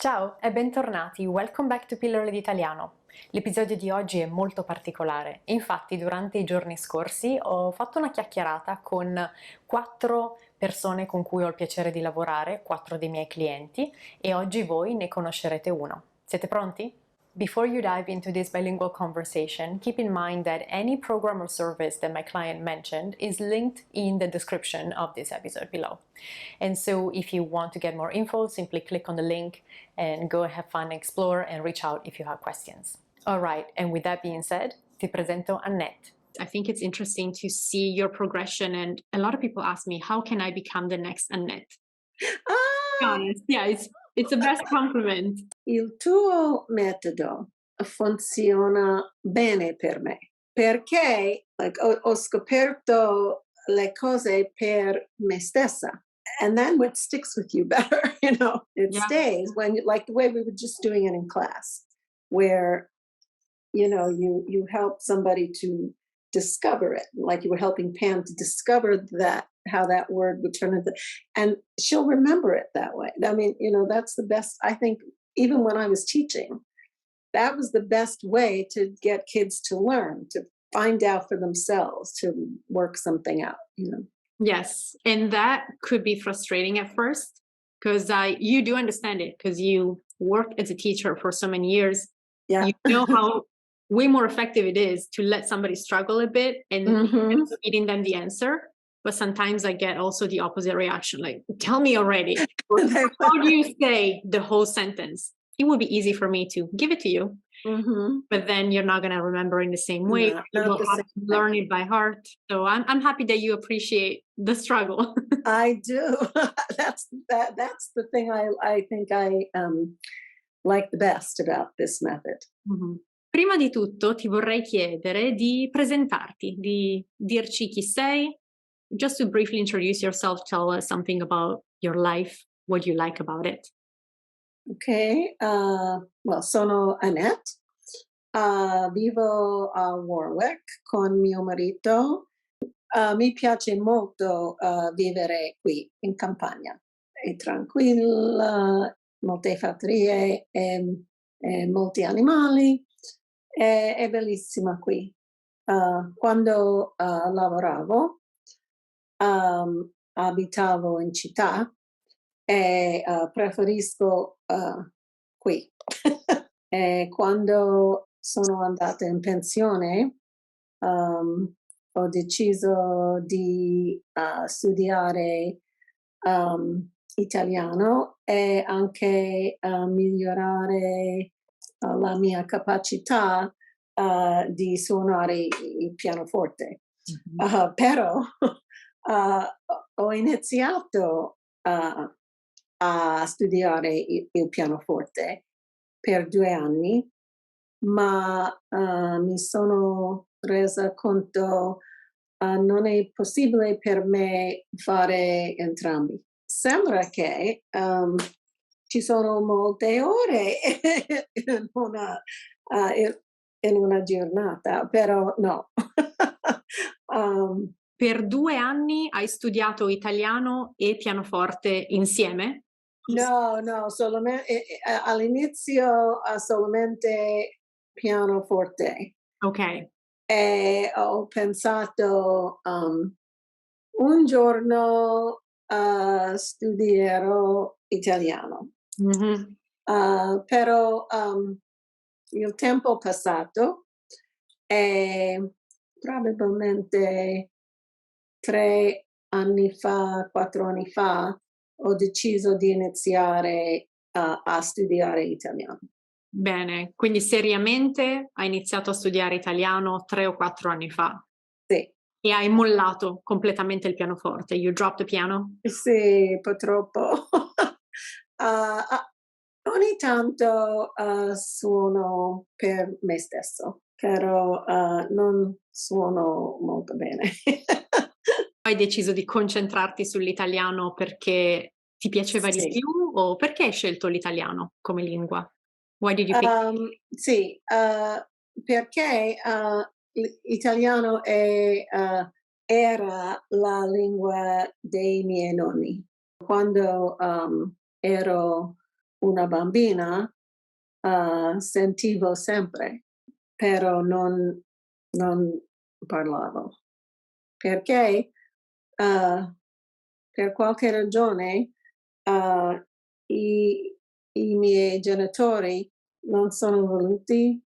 Ciao e bentornati, welcome back to Pillole d'Italiano. L'episodio di oggi è molto particolare, infatti durante i giorni scorsi ho fatto una chiacchierata con 4 persone con cui ho il piacere di lavorare, 4 dei miei clienti, e oggi voi ne conoscerete uno. Siete pronti? Before you dive into this bilingual conversation, keep in mind that any program or service that my client mentioned is linked in the description of this episode below. And so if you want to get more info, simply click on the link and go have fun, explore, and reach out if you have questions. All right, and with that being said, ti presento Annette. I think it's interesting to see your progression, and a lot of people ask me, how can I become the next Annette? Ah! Honest, yeah, it's the best compliment. Il tuo metodo funziona bene per me, perché ho scoperto le cose per me stessa. And then what sticks with you better, it Yeah. stays when like the way we were just doing it in class, where you help somebody to discover it, like you were helping Pam to discover that how that word would turn into, and she'll remember it that way. I mean, that's the best. I think even when I was teaching, that was the best way to get kids to learn, to find out for themselves, to work something out. Yes, and that could be frustrating at first because you do understand it because you worked as a teacher for so many years. Yeah. You know how way more effective it is to let somebody struggle a bit and Mhm. feeding them the answer. But sometimes I get also the opposite reaction, like, tell me already. Or, how do you say the whole sentence? It would be easy for me to give it to you, Mhm. but then you're not going to remember in the same way. No, You not will the have same to way. learn it by heart. So I'm happy that you appreciate the struggle. I do. That's the thing I think I like the best about this method. Mhm. Prima di tutto ti vorrei chiedere di presentarti, di dirci chi sei, just to briefly introduce yourself, tell us something about your life, what you like about it. Okay. Well, sono Annette. Vivo a Warwick con mio marito. Mi piace molto vivere qui in campagna. È tranquilla, molte fattorie e molti animali. È bellissima qui. Quando lavoravo, abitavo in città e preferisco qui. E quando sono andata in pensione, ho deciso di studiare italiano e anche migliorare la mia capacità di suonare il pianoforte. Però ho iniziato a studiare il pianoforte per 2 anni, ma mi sono resa conto non è possibile per me fare entrambi. Sembra che ci sono molte ore in una giornata, però no. Per 2 anni hai studiato italiano e pianoforte insieme? No, all'inizio solamente pianoforte. Ok. E ho pensato, un giorno studierò italiano. Mhm. Però il tempo è passato e probabilmente 3 anni fa, 4 anni fa, ho deciso di iniziare a studiare italiano. Bene, quindi seriamente hai iniziato a studiare italiano 3 o 4 anni fa Sì, e hai mollato completamente il pianoforte. You dropped the piano? sì, purtroppo. Ogni tanto suono per me stesso, però non suono molto bene. Hai deciso di concentrarti sull'italiano perché ti piaceva di Sì. più o perché hai scelto l'italiano come lingua? Why did you pick? Sì, perché l'italiano era la lingua dei miei nonni. Quando ero una bambina sentivo sempre, però non parlavo. Perché per qualche ragione i miei genitori non sono voluti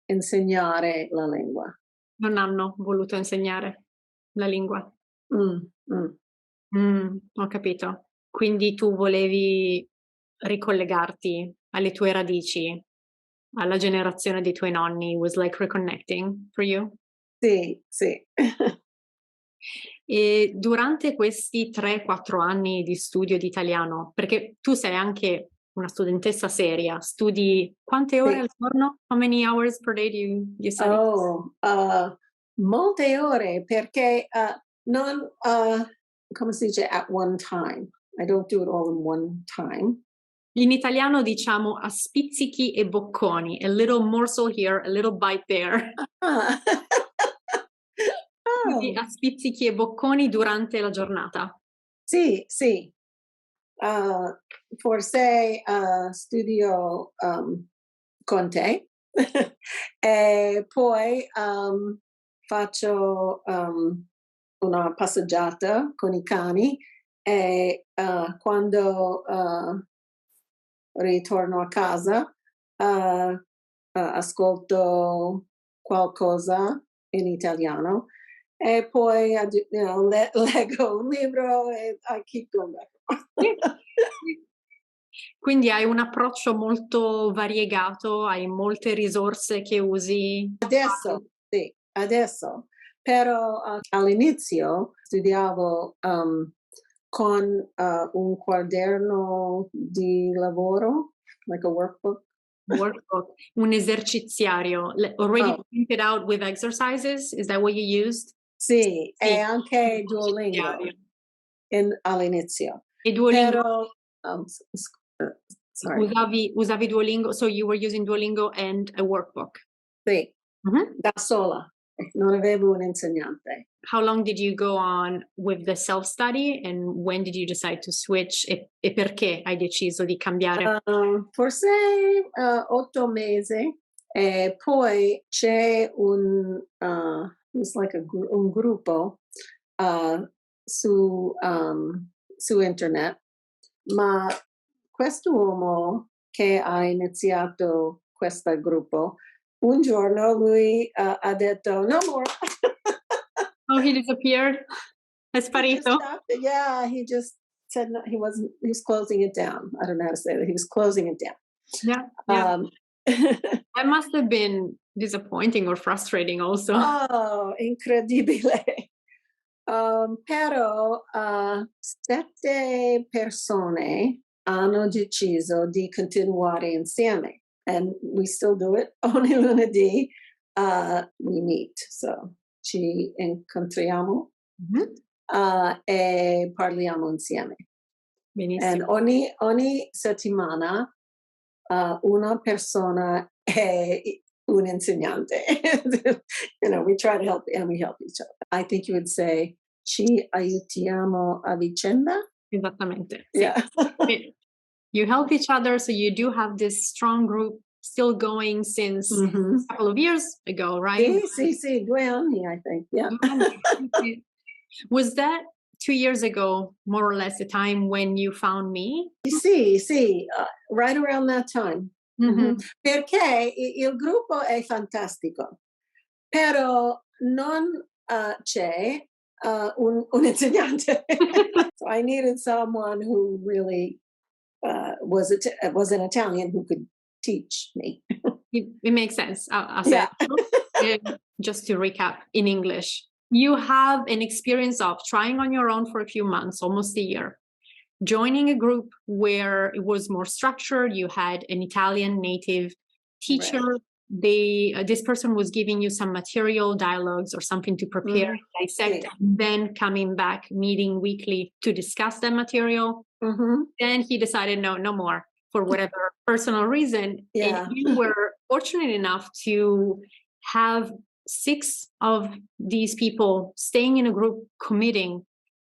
insegnare la lingua. Non hanno voluto insegnare la lingua. Mm, mm. Ho capito. Quindi tu volevi ricollegarti alle tue radici, alla generazione dei tuoi nonni, was like reconnecting for you? Sì, sì. E durante questi 3-4 anni di studio di italiano, perché tu sei anche una studentessa seria, studi quante ore Sì. al giorno? How many hours per day do you study? Oh, molte ore perché non, come si dice, at one time. I don't do it all in one time. In italiano diciamo a spizzichi e bocconi, a little morsel here, a little bite there. Ah. Così Oh, a spizzichi e bocconi durante la giornata. sì, sì. Forse studio con te e poi faccio una passeggiata con i cani e quando ritorno a casa ascolto qualcosa in italiano e poi leggo un libro e I keep going back. Sì, sì. Quindi hai un approccio molto variegato, hai molte risorse che usi. Adesso, sì, adesso, però all'inizio studiavo con un quaderno di lavoro, like a workbook. Workbook, un eserciziario, already Oh, printed out with exercises, is that what you used? sì, e Sì, anche Duolingo eserciziario. all'inizio. E Duolingo, Però, sorry, usavi Duolingo, so you were using Duolingo and a workbook. sì, Mhm. da sola, non avevo un insegnante. How long did you go on with the self-study and when did you decide to switch e perché hai deciso di cambiare? Forse 8 mesi e poi c'è it's like un gruppo uh, su, su internet, ma quest'uomo che ha iniziato questo gruppo, un giorno lui ha detto no more. Oh, he disappeared? È He just sparito? stopped it. Yeah, he just said no, he was closing it down. I don't know how to say that. He was closing it down. Yeah, yeah. Um, That must have been disappointing or frustrating also. oh, incredibile. Però 7 persone hanno deciso di continuare insieme. And we still do it. Ogni lunedì we meet. So ci incontriamo Mhm. e parliamo insieme. And Benissimo. ogni settimana una persona è un insegnante. You know, we try to help and we help each other. I think you would say ci aiutiamo a vicenda. Esattamente, sì. Yeah. Sì. You help each other, so you do have this strong group still going since Mhm. a couple of years ago, right? Sì, 2 anni, I think. Yeah. Was that 2 years ago, more or less, the time when you found me? Sì, right around that time. Mhm. Perché il gruppo è fantastico, però non c'è un insegnante. So I needed someone who really was an Italian who could teach me. It makes sense. Ha Yeah. senso. Just to recap in English, you have an experience of trying on your own for a few months, almost a year, joining a group where it was more structured. You had an Italian native teacher. Right. This person was giving you some material, dialogues, or something to prepare, dissect, Sì. and then coming back, meeting weekly to discuss that material. Then he decided, no more, for whatever personal reason. Yeah. And you were fortunate enough to have 6 of these people staying in a group, committing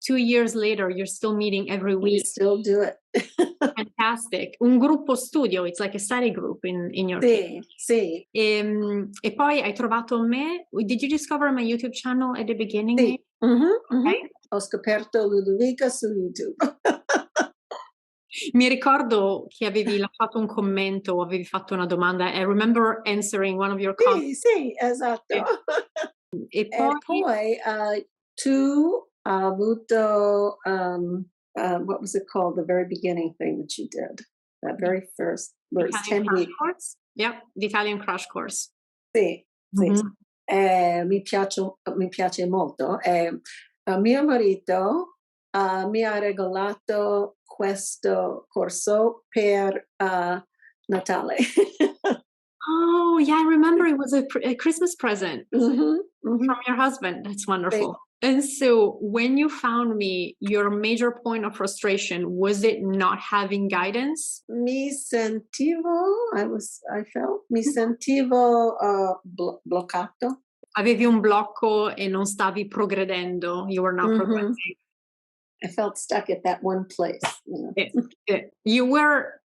2 years later, you're still meeting every We week. still do it. Fantastic. Un gruppo studio, it's like a study group in your case. Sì, sì, E poi hai trovato me, did you discover my YouTube channel at the beginning? sì. Okay. Ho scoperto Ludovica su YouTube. Mi ricordo che avevi lasciato un commento o avevi fatto una domanda. I remember answering one of your comments. Sì, esatto. E E poi tu hai avuto, what was it called, the very beginning thing that you did? That very first, where it's Italian 10 Crash weeks. Course? Yeah, the Italian Crash Course. Sì, sì. Mhm. Mi piace molto. Mio marito mi ha regalato questo corso per Natale. Oh, yeah, I remember it was a Christmas present Mhm, mhm. from your husband. That's Sì. wonderful. And so when you found me, your major point of frustration, was it not having guidance? Mi sentivo bloccato. Avevi un blocco e non stavi progredendo. You were not Mhm. progressing. I felt stuck at that one place, You were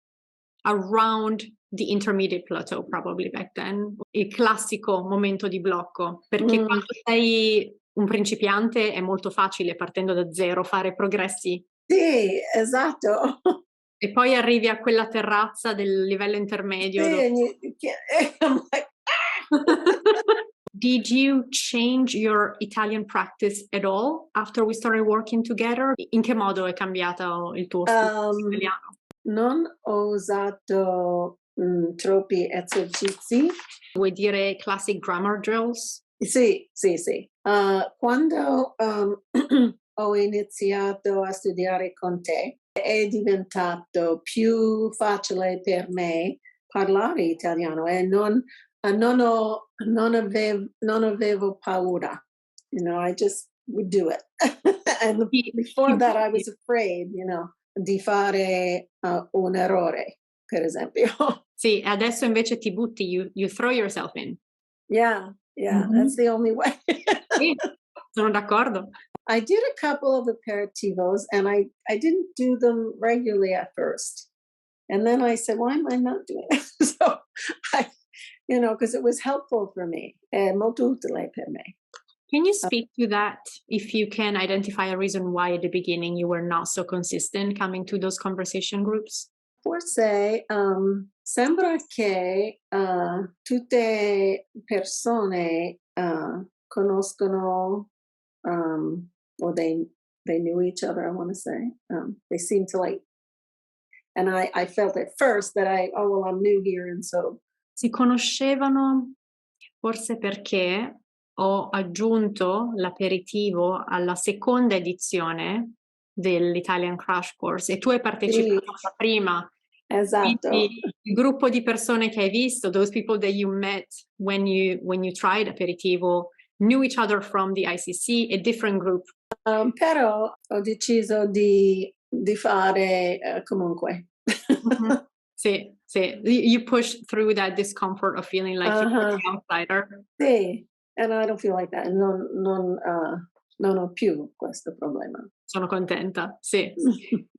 around the intermediate plateau probably back then. Il classico momento di blocco, perché quando sei un principiante è molto facile partendo da zero fare progressi Sì, esatto. e poi arrivi a quella terrazza del livello intermedio Sì, dove I'm like, Did you change your Italian practice at all after we started working together? In che modo è cambiato il tuo studio di italiano? non ho usato troppi esercizi. Vuoi dire classic grammar drills? Sì, sì, sì. Quando ho iniziato a studiare con te, è diventato più facile per me parlare italiano e non avevo paura. I just would do it. And before that, I was afraid, di fare un errore, per esempio. Sì, adesso invece ti butti, you throw yourself in. Yeah, Mhm. that's the only way. Sì, sono d'accordo. I did a couple of aperitivos and I didn't do them regularly at first. And then I said, why am I not doing it? So because it was helpful for me. È molto utile per me. Can you speak to that if you can identify a reason why at the beginning you were not so consistent coming to those conversation groups? Forse sembra che tutte persone conoscono or they knew each other, I want to say. They seem to like, and I felt at first that I'm new here, and so. Si conoscevano forse perché ho aggiunto l'aperitivo alla seconda edizione dell'Italian Crash Course e tu hai partecipato alla prima. Esatto. Quindi il gruppo di persone che hai visto, those people that you met when you tried aperitivo, knew each other from the ICC, a different group. Però ho deciso di fare comunque. Mm-hmm. Sì, sì. You push through that discomfort of feeling like you're the outsider. Sì, and I don't feel like that. Non ho più questo problema. Sono contenta, sì.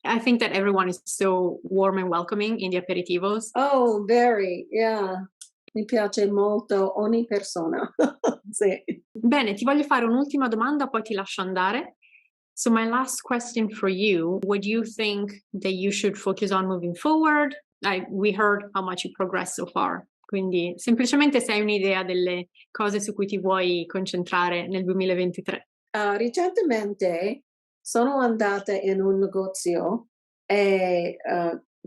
I think that everyone is so warm and welcoming in the aperitivos. Oh, very, yeah. Mi piace molto ogni persona. Sì. Bene, ti voglio fare un'ultima domanda, poi ti lascio andare. So my last question for you, what do you think that you should focus on moving forward? We heard how much you progressed so far. Quindi semplicemente se hai un'idea delle cose su cui ti vuoi concentrare nel 2023. Recentemente sono andata in un negozio e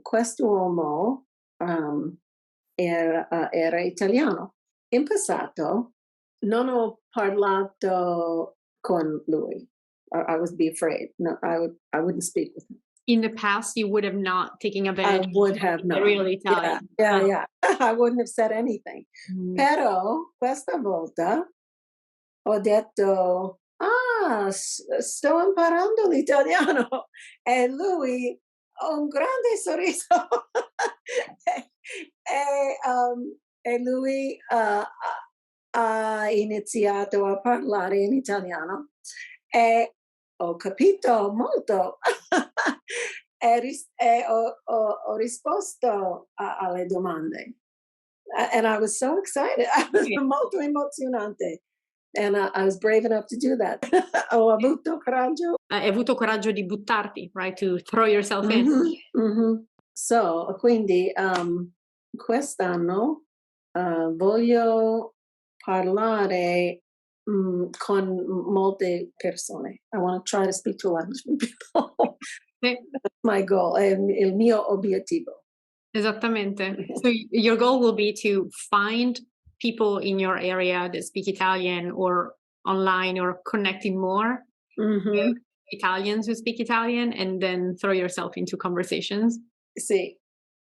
quest'uomo era italiano. In passato non ho parlato con lui. I would be afraid. No, I wouldn't speak with him. In the past, you would have not taken I advantage would have of the not. real Italian. Yeah. I wouldn't have said anything. Mm. Però questa volta ho detto, sto imparando l'italiano. E lui ha un grande sorriso. e lui ha iniziato a parlare in italiano. E ho capito molto. Ho risposto alle domande. And I was so excited. I was Sì. molto emozionante. And I was brave enough to do that. Ho avuto coraggio. Hai avuto coraggio di buttarti, right? To throw yourself in. So, quindi quest'anno voglio parlare con molte persone. I want to try to speak to a lot of people. Sì, That's my goal, è il mio obiettivo. esattamente. So your goal will be to find people in your area that speak Italian or online or connecting more with Italians who speak Italian and then throw yourself into conversations. Sì.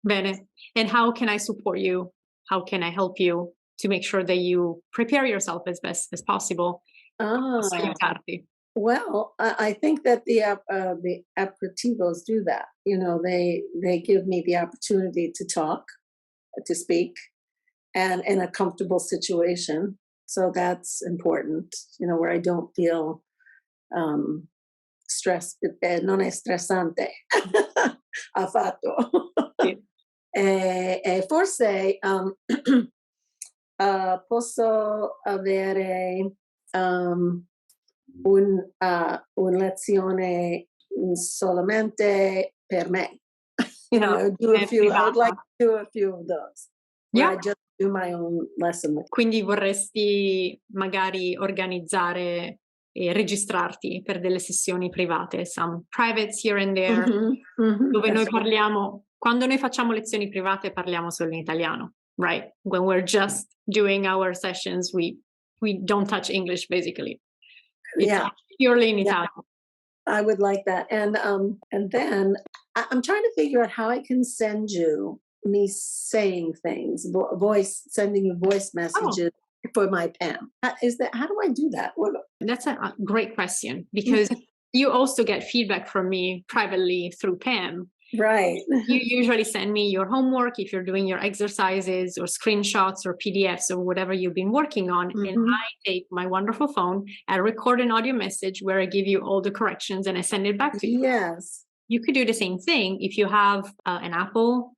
Bene. And how can I support you? How can I help you to make sure that you prepare yourself as best as possible? Posso aiutarti? Well, I think that the aperitivos do that. You know, they give me the opportunity to talk, to speak, and in a comfortable situation. So that's important. You know, where I don't feel stress. Non è stressante affatto. Sì. E forse posso avere un lezione solamente per me. You know, do a few. I would like to do a few of those. Where Yeah. I just do my own lesson with. Quindi vorresti magari organizzare e registrarti per delle sessioni private, some privates here and there, dove noi parliamo, quando noi facciamo lezioni private parliamo solo in italiano, right? When we're just doing our sessions, we don't touch English basically. It's Yeah. purely in Yeah. Italian. I would like that. And then I'm trying to figure out how I can send you me saying things, sending you voice messages for my PAM. How do I do that? That's a great question because you also get feedback from me privately through PAM. Right. You usually send me your homework if you're doing your exercises or screenshots or PDFs or whatever you've been working on. And I take my wonderful phone, I record an audio message where I give you all the corrections and I send it back to you. Yes. You could do the same thing if you have an Apple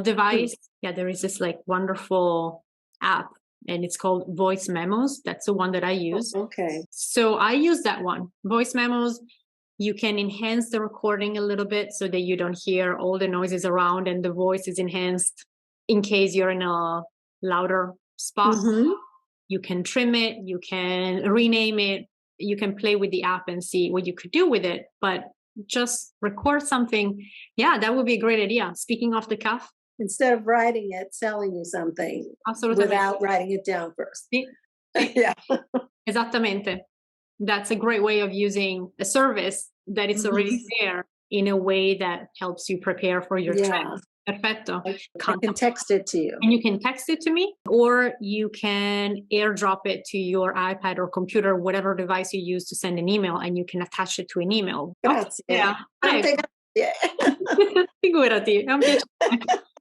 device. Yeah, there is this like wonderful app and it's called Voice Memos. That's the one that I use. Okay. So I use that one. Voice Memos. You can enhance the recording a little bit so that you don't hear all the noises around and the voice is enhanced in case you're in a louder spot. You can trim it, you can rename it, you can play with the app and see what you could do with it, but just record something. Yeah, that would be a great idea. Speaking off the cuff. Instead of writing it, telling you something without writing it down first. Sì. Yeah. Esattamente. That's a great way of using a service that is already there in a way that helps you prepare for your trip. Perfetto. I can text it to you. And you can text it to me, or you can airdrop it to your iPad or computer, whatever device you use to send an email, and you can attach it to an email. Grazie. Yeah. Grazie. Figurati, è un piacere.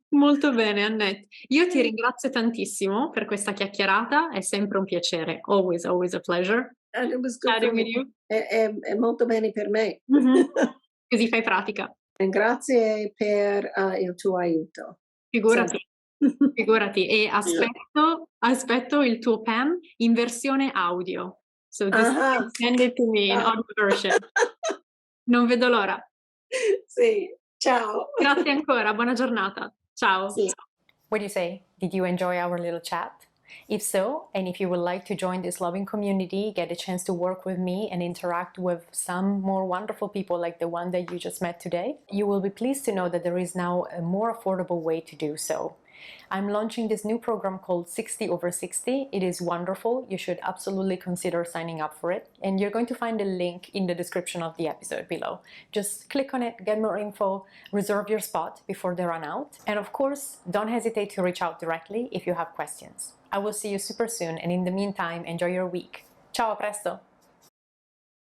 Molto bene, Annette. Io ti ringrazio tantissimo per questa chiacchierata, è sempre un piacere. Always, always a pleasure. And it was good Chatting for with me. you. È molto bene per me. Così fai pratica. E grazie per il tuo aiuto. Figurati. Figurati. E aspetto il tuo PAM in versione audio. So just send it to me in audio version. Non vedo l'ora. Sì, ciao. Grazie ancora, buona giornata. Ciao. Sì. What do you say? Did you enjoy our little chat? If so, and if you would like to join this loving community, get a chance to work with me and interact with some more wonderful people like the one that you just met today, you will be pleased to know that there is now a more affordable way to do so. I'm launching this new program called 60 over 60. It is wonderful. You should absolutely consider signing up for it. And you're going to find a link in the description of the episode below. Just click on it, get more info, reserve your spot before they run out. And of course, don't hesitate to reach out directly if you have questions. I will see you super soon, and in the meantime, enjoy your week. Ciao, a presto!